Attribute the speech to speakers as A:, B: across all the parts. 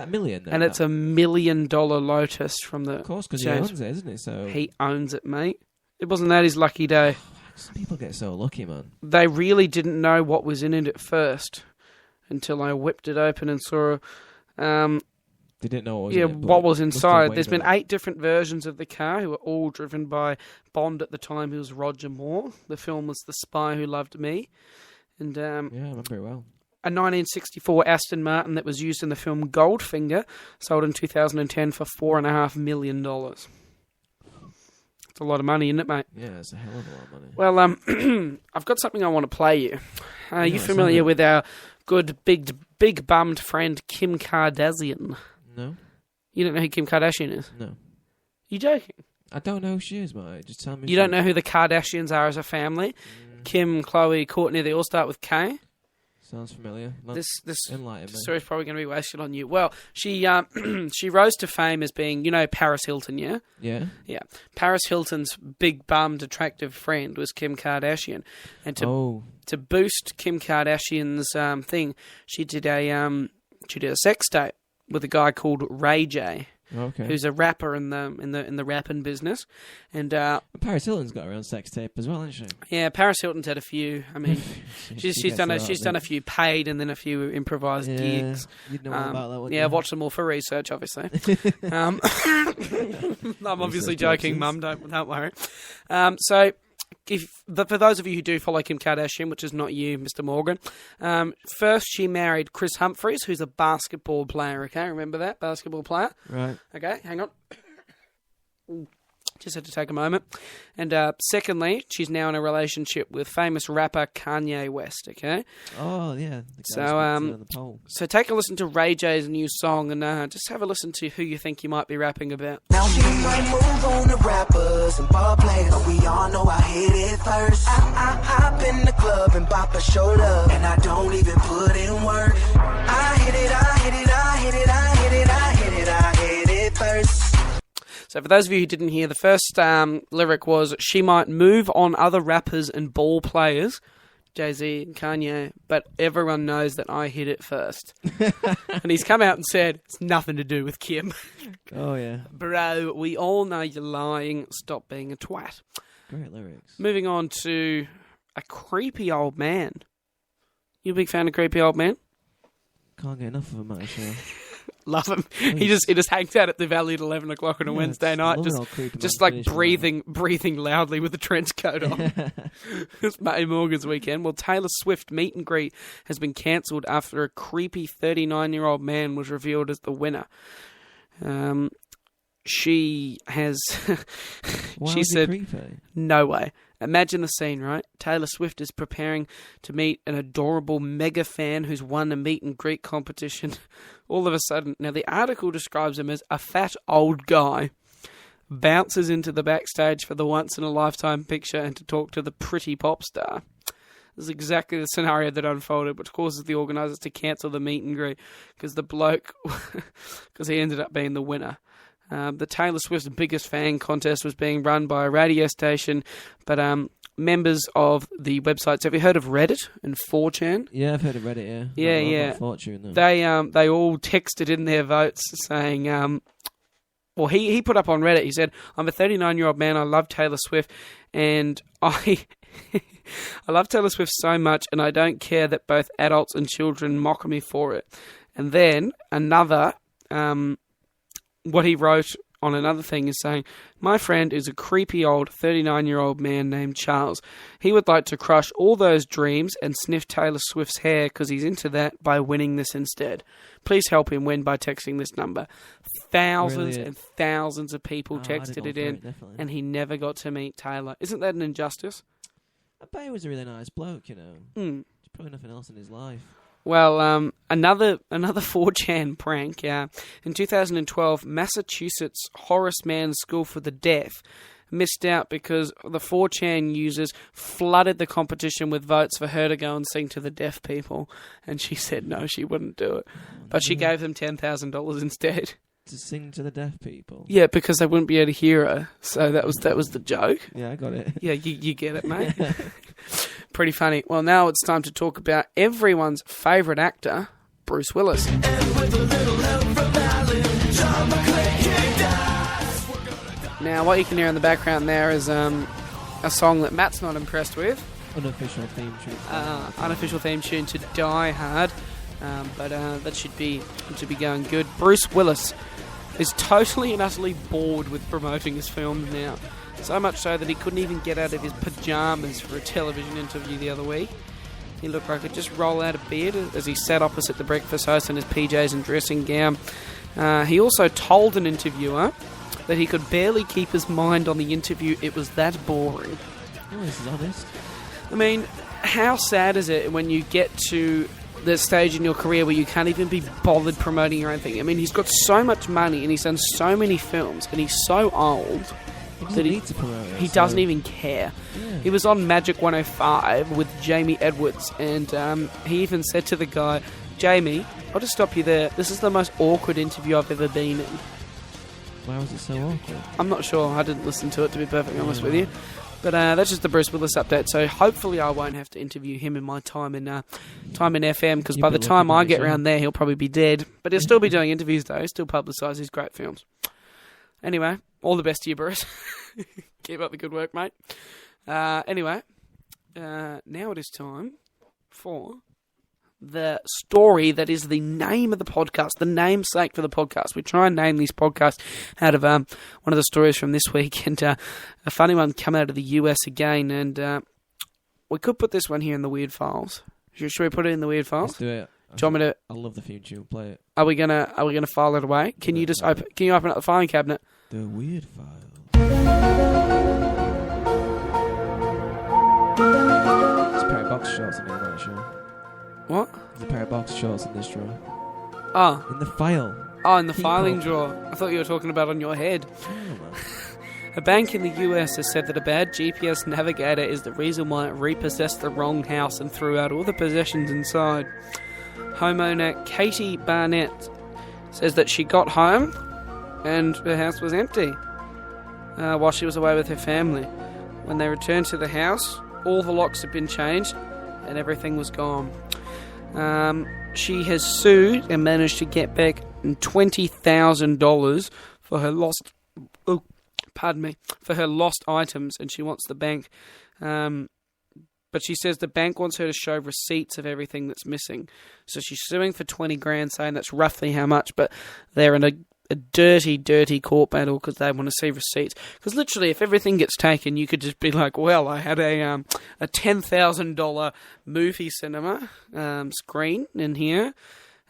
A: $1 million?
B: And it's $1 million Lotus from the...
A: Of course, because he owns it, isn't it? So
B: he owns it, mate. It wasn't that his lucky day.
A: Some people get so lucky, man.
B: They really didn't know what was in it at first until I whipped it open and saw...
A: They didn't know what was in it.
B: What was inside. There's been 8 different versions of the car who were all driven by Bond at the time, who was Roger Moore. The film was The Spy Who Loved Me. And
A: yeah, I remember it well.
B: A 1964 Aston Martin that was used in the film Goldfinger, sold in 2010 for $4.5 million. It's a lot of money, isn't it, mate?
A: Yeah, it's a hell of a lot of money.
B: Well, I've got something I want to play you. Are you familiar with our good, big bummed friend Kim Kardashian?
A: No.
B: You don't know who Kim Kardashian is?
A: No.
B: You joking?
A: I don't know who she is, mate. Just tell me.
B: You don't know who the Kardashians are as a family? Kim, Khloe, Kourtney, they all start with K.
A: Sounds familiar.
B: This
A: enlighten me.
B: story's probably going to be wasted on you. Well, she she rose to fame as being, Paris Hilton, yeah?
A: Yeah?
B: Yeah. Paris Hilton's big bummed attractive friend was Kim Kardashian. And to boost Kim Kardashian's thing, she did a sex tape with a guy called Ray J.
A: Okay.
B: Who's a rapper in the rapping business, and
A: Paris Hilton's got her own sex tape as well, hasn't she?
B: Yeah, Paris Hilton's had a few. I mean, she's done a few paid and then a few improvised gigs.
A: You'd know all about that, wouldn't you?
B: Yeah, I've watched them all for research, obviously. I'm obviously joking, Mum. Don't worry. So. For those of you who do follow Kim Kardashian, which is not you, Mr. Morgan, first she married Chris Humphries, who's a basketball player, okay? Remember that? Basketball player?
A: Right.
B: Okay, hang on. Just had to take a moment. And secondly, she's now in a relationship with famous rapper Kanye West, okay?
A: Oh, yeah.
B: So take a listen to Ray J's new song and just have a listen to who you think you might be rapping about.
C: Now she might move on to rappers and ball players, but we all know I hit it first. I hop in the club and bop a shoulder, and I don't even put in work. I hit it first.
B: So for those of you who didn't hear, the first lyric was, she might move on other rappers and ball players, Jay-Z and Kanye, but everyone knows that I hit it first. And he's come out and said, it's nothing to do with Kim.
A: Oh, yeah.
B: Bro, we all know you're lying. Stop being a twat.
A: Great lyrics.
B: Moving on to a creepy old man. You a big fan of creepy old man?
A: Can't get enough of him, actually.
B: Love him. He just hangs out at the Valley at 11 o'clock on a Wednesday night, just like breathing loudly with a trench coat on. It's Matty Morgan's weekend. Well, Taylor Swift meet and greet has been cancelled after a creepy 39-year-old man was revealed as the winner. She has. She said, creepy? No way. Imagine the scene, right? Taylor Swift is preparing to meet an adorable mega fan who's won a meet and greet competition. All of a sudden, now the article describes him as a fat old guy, bounces into the backstage for the once-in-a-lifetime picture and to talk to the pretty pop star. This is exactly the scenario that unfolded, which causes the organisers to cancel the meet and greet because the bloke, because he ended up being the winner. The Taylor Swift's biggest fan contest was being run by a radio station, but members of the websites. Have you heard of Reddit and 4chan?
A: Yeah, I've heard of Reddit.
B: Yeah.
A: Not Fortune, though.
B: They all texted in their votes saying, well, he put up on Reddit. He said, "I'm a 39-year-old man. I love Taylor Swift, and I love Taylor Swift so much, and I don't care that both adults and children mock me for it." And then another. What he wrote on another thing is saying, "My friend is a creepy old 39-year-old man named Charles. He would like to crush all those dreams and sniff Taylor Swift's hair because he's into that by winning this instead. Please help him win by texting this number." Thousands and thousands of people texted it in, and he never got to meet Taylor. Isn't that an injustice?
A: I bet he was a really nice bloke, you know. There's probably nothing else in his life.
B: Well, another 4chan prank. In 2012, Massachusetts Horace Mann School for the Deaf missed out because the 4chan users flooded the competition with votes for her to go and sing to the deaf people. And she said no, she wouldn't do it. But she gave them $10,000 instead.
A: To sing to the deaf people?
B: Yeah, because they wouldn't be able to hear her. So that was the joke.
A: Yeah, I got it.
B: Yeah, you get it, mate. Pretty funny. Well, now it's time to talk about everyone's favourite actor, Bruce Willis.
C: And with a little help from
B: Now, what you can hear in the background there is a song that Matt's not impressed with.
A: Unofficial theme tune.
B: Unofficial theme tune to Die Hard. But that should be going good. Bruce Willis is totally and utterly bored with promoting his films now. So much so that he couldn't even get out of his pyjamas for a television interview the other week. He looked like he'd just roll out of bed as he sat opposite the breakfast host in his PJs and dressing gown. He also told an interviewer that he could barely keep his mind on the interview. It was that boring.
A: Oh, this is honest.
B: I mean, how sad is it when you get to the stage in your career where you can't even be bothered promoting your own thing? I mean, he's got so much money and he's done so many films and he's so old that he doesn't even care. Yeah. He was on Magic 105 with Jamie Edwards, and he even said to the guy, Jamie, I'll just stop you there. This is the most awkward interview I've ever been in.
A: Why was it so awkward?
B: I'm not sure. I didn't listen to it, to be perfectly honest with you. But that's just the Bruce Willis update. So hopefully I won't have to interview him in my time in FM, because by the time I get around there, he'll probably be dead. But he'll still be doing interviews, though. He'll still publicise his great films. Anyway, all the best to you, Bruce. Keep up the good work, mate. Anyway, now it is time for the story that is the name of the podcast, the namesake for the podcast. We try and name these podcasts out of one of the stories from this week, and a funny one come out of the US again, and we could put this one here in the weird files. Should we put it in the weird files?
A: Let's do it.
B: Do you want me to?
A: I love the theme tune. Play it.
B: Are we gonna file it away? Can you just open? Can you open up the filing cabinet?
A: The weird file. There's a pair of box shorts in there, I'm not sure.
B: What?
A: There's a pair of box shorts in this drawer.
B: Oh.
A: In the file.
B: Oh, in the filing drawer. I thought you were talking about on your head. A bank in the US has said that a bad GPS navigator is the reason why it repossessed the wrong house and threw out all the possessions inside. Homeowner Katie Barnett says that she got home and her house was empty while she was away with her family. When they returned to the house, all the locks had been changed and everything was gone. She has sued and managed to get back $20,000 for her lost... for her lost items, and she wants the bank... but she says the bank wants her to show receipts of everything that's missing. So she's suing for 20 grand, saying that's roughly how much, but they're in a dirty, dirty court battle because they want to see receipts. Because literally, if everything gets taken, you could just be like, well, I had a $10,000 movie cinema screen in here,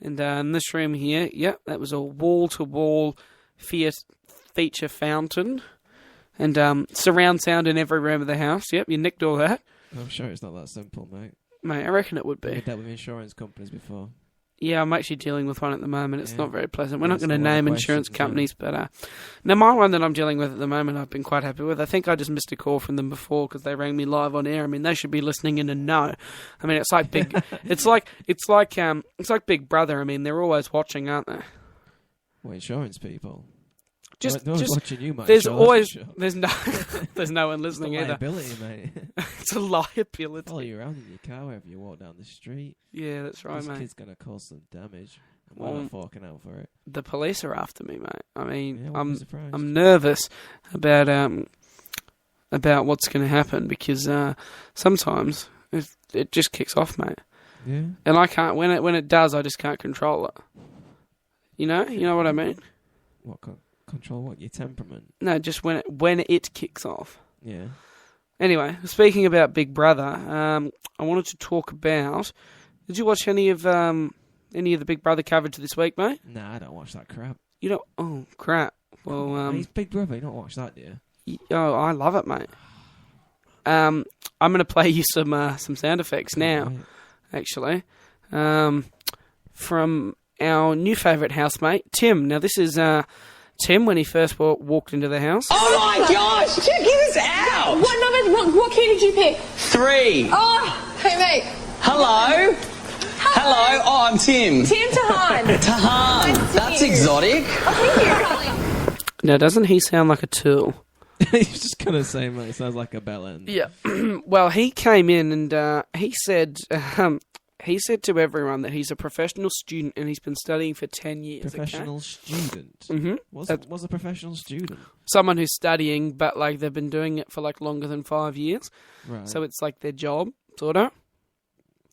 B: and in this room here, yep, that was a wall-to-wall feature fountain, and surround sound in every room of the house. Yep, you nicked all that.
A: I'm sure it's not that simple, mate.
B: Mate, I reckon it would be.
A: I did that with insurance companies before.
B: Yeah, I'm actually dealing with one at the moment. It's not very pleasant. We're not going to name insurance companies, but now my one that I'm dealing with at the moment, I've been quite happy with. I think I just missed a call from them before because they rang me live on air. I mean, they should be listening in and know. I mean, it's like big. it's like Big Brother. I mean, they're always watching, aren't they?
A: Well, insurance people.
B: Just
A: watching you, mate.
B: There's no one listening
A: it's a
B: either.
A: liability, mate.
B: It's a liability.
A: Follow you around in your car wherever you walk down the street.
B: Yeah, that's right,
A: this
B: mate.
A: kid's gonna cause some damage. I'm not forking out for it.
B: The police are after me, mate. I mean,
A: yeah,
B: I'm nervous about what's going to happen because sometimes it just kicks off, mate.
A: Yeah.
B: And I can't when it does, I just can't control it. You know what I mean?
A: What control? What, your temperament?
B: No, just when it kicks off.
A: Yeah.
B: Anyway, speaking about Big Brother, I wanted to talk about. Did you watch any of the Big Brother coverage this week, mate?
A: Nah, I don't watch that crap.
B: You don't? Oh, crap. Well,
A: he's Big Brother. You don't watch that, do you?
B: Oh, I love it, mate. I'm going to play you some sound effects now, right. Actually, from our new favourite housemate, Tim. Now, this is Tim when he first walked into the house.
D: Oh my gosh! Check this out!
E: What number? What key did you pick?
D: 3.
E: Oh, hey mate.
D: Hello. Hello. Oh, I'm Tim.
E: Tim Tahan.
D: Tahan.
E: Nice
D: That's exotic.
E: Oh, thank you, darling.
B: Now, doesn't he sound like a tool?
A: He's just gonna say, mate, sounds like a bellend.
B: Yeah. Well, he came in and he said he said to everyone that he's a professional student and he's been studying for 10 years.
A: Professional student?
B: Mm-hmm.
A: What's a professional student?
B: Someone who's studying, but like they've been doing it for like longer than 5 years.
A: Right.
B: So it's like their job, sort of.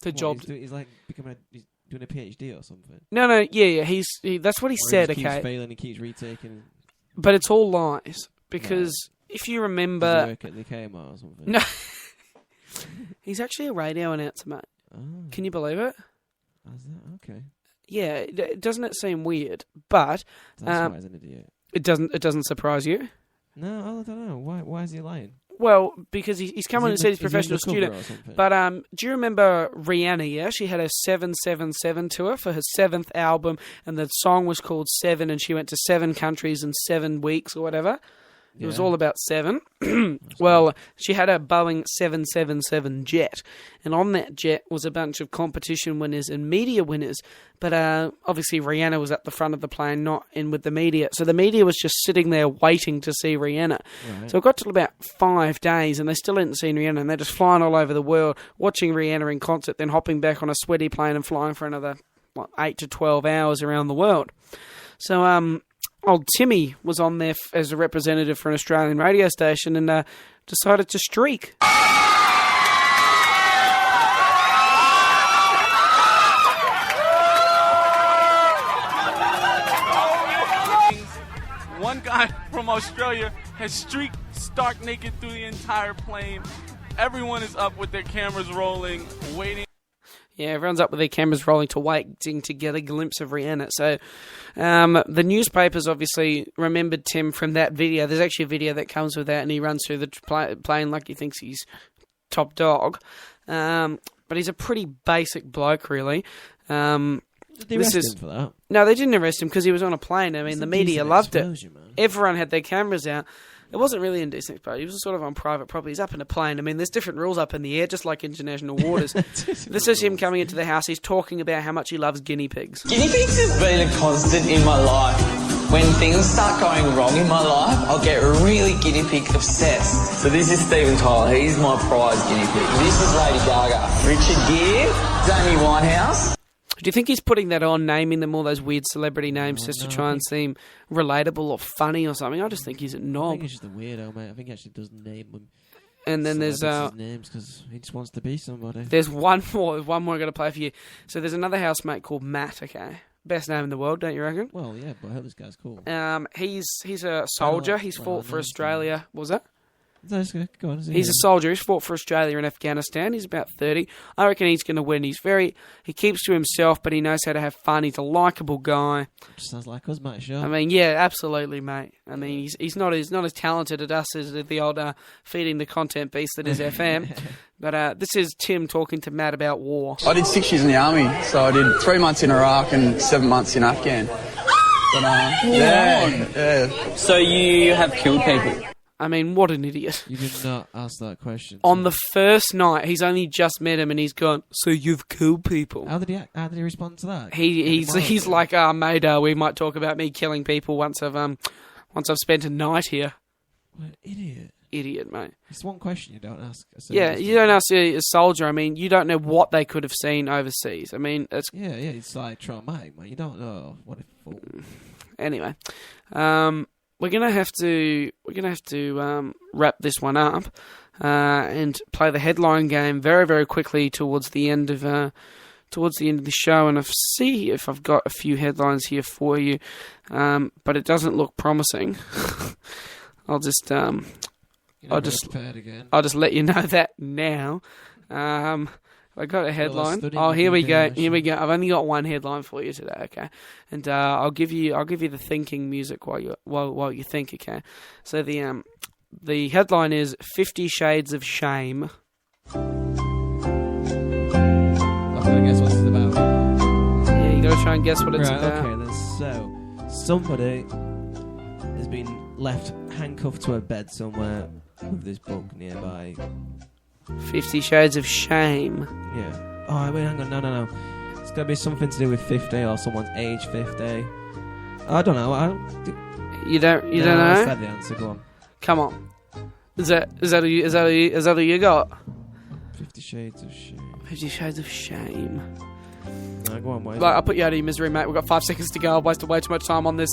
A: He's like he's doing a PhD or something.
B: No, yeah. That's what he said,
A: He keeps
B: okay?
A: failing and keeps retaking.
B: But it's all lies. Because if you
A: Does
B: remember...
A: he work at the KMR or something?
B: No. He's actually a radio announcer, mate.
A: Oh,
B: Can you believe it?
A: is that? Okay.
B: Yeah, doesn't it seem weird? But
A: That's why he's an idiot.
B: it doesn't surprise you.
A: No, I don't know. Why is he lying?
B: Well, because he's come on and said he's a
A: Is he
B: professional student.
A: undercover or something?
B: But do you remember Rihanna, yeah? She had a 777 tour for her 7th album, and the song was called 7, and she went to 7 countries in 7 weeks or whatever. It was all about 7. Well, she had a Boeing 777 jet, and on that jet was a bunch of competition winners and media winners. But obviously Rihanna was at the front of the plane, not in with the media. So the media was just sitting there waiting to see Rihanna.
A: Right.
B: So it got to about 5 days, and they still hadn't seen Rihanna, and they're just flying all over the world, watching Rihanna in concert, then hopping back on a sweaty plane and flying for another 8 to 12 hours around the world. So, old Timmy was on there as a representative for an Australian radio station and decided to streak.
F: One guy from Australia has streaked stark naked through the entire plane. Everyone is up with their cameras rolling, waiting.
B: Yeah, everyone's up with their cameras rolling waiting to get a glimpse of Rihanna. So the newspapers obviously remembered Tim from that video. There's actually a video that comes with that, and he runs through the plane like he thinks he's top dog. But he's a pretty basic bloke, really.
A: Did they arrest him for that?
B: No, they didn't arrest him because he was on a plane. I mean, the media loved it.
A: Man.
B: Everyone had their cameras out. It wasn't really indecent exposure. He was sort of on private property. He's up in a plane. I mean, there's different rules up in the air, just like international waters. This is him coming into the house. He's talking about how much he loves guinea pigs.
D: Guinea pigs have been a constant in my life. When things start going wrong in my life, I'll get really guinea pig obsessed. So this is Steven Tyler. He's my prize guinea pig. This is Lady Gaga. Richard Gere, Amy Winehouse.
B: Do you think he's putting that on, naming them all those weird celebrity names just to try and seem relatable or funny or something? I just think he's a
A: I
B: knob.
A: think he's just a weirdo, mate. I think he actually does name them.
B: And then there's
A: names because he just wants to be somebody.
B: There's one more I'm going to play for you. So there's another housemate called Matt. Okay, best name in the world, don't you reckon?
A: Well, yeah, but I hope this guy's cool.
B: He's a soldier. He's fought for Australia. What was that?
A: Go on,
B: He's a soldier. He's fought for Australia and Afghanistan. He's about 30. I reckon he's going to win. He keeps to himself, but he knows how to have fun. He's a likeable guy.
A: Just sounds like us, mate. Sure.
B: I mean, yeah, absolutely, mate. I mean, he's not as talented as us as the old feeding the content beast that is FM. But this is Tim talking to Matt about war.
G: I did 6 years in the army, so I did 3 months in Iraq and 7 months in Afghan. But, yeah.
D: So you have killed people?
B: I mean, what an idiot.
A: You did not ask that question.
B: On the first night, he's only just met him and he's gone, so you've killed people.
A: How did he respond to that?
B: He's like, mate, we might talk about me killing people once I've spent a night here.
A: What an idiot.
B: Idiot, mate.
A: It's one question you don't ask.
B: Yeah, you don't ask a soldier. I mean, you don't know what they could have seen overseas. I mean, it's...
A: Yeah, it's like traumatic, man. You don't know what if...
B: Anyway, we're gonna have to wrap this one up and play the headline game very, very quickly towards the end of the show, and see if I've got a few headlines here for you, but it doesn't look promising. I'll just let you know that now. I got a headline. Oh, here we go. I've only got one headline for you today, okay? And I'll give you the thinking music while you think, okay? So the headline is 50 Shades of Shame.
A: I'm gonna guess what it's about.
B: Yeah, you gotta try and guess what it's about.
A: Okay, then. So somebody has been left handcuffed to a bed somewhere with this book nearby.
B: 50 Shades of Shame.
A: Yeah. Oh, wait, hang on. No. It's got to be something to do with 50 or someone's age 50. I don't know.
B: You don't know?
A: That's not the answer. Go on.
B: Come on. Is that who you got?
A: 50 Shades of Shame.
B: 50 Shades of Shame.
A: No, go on, wait.
B: Like, I'll put you out of your misery, mate. We've got 5 seconds to go. I've wasted way too much time on this.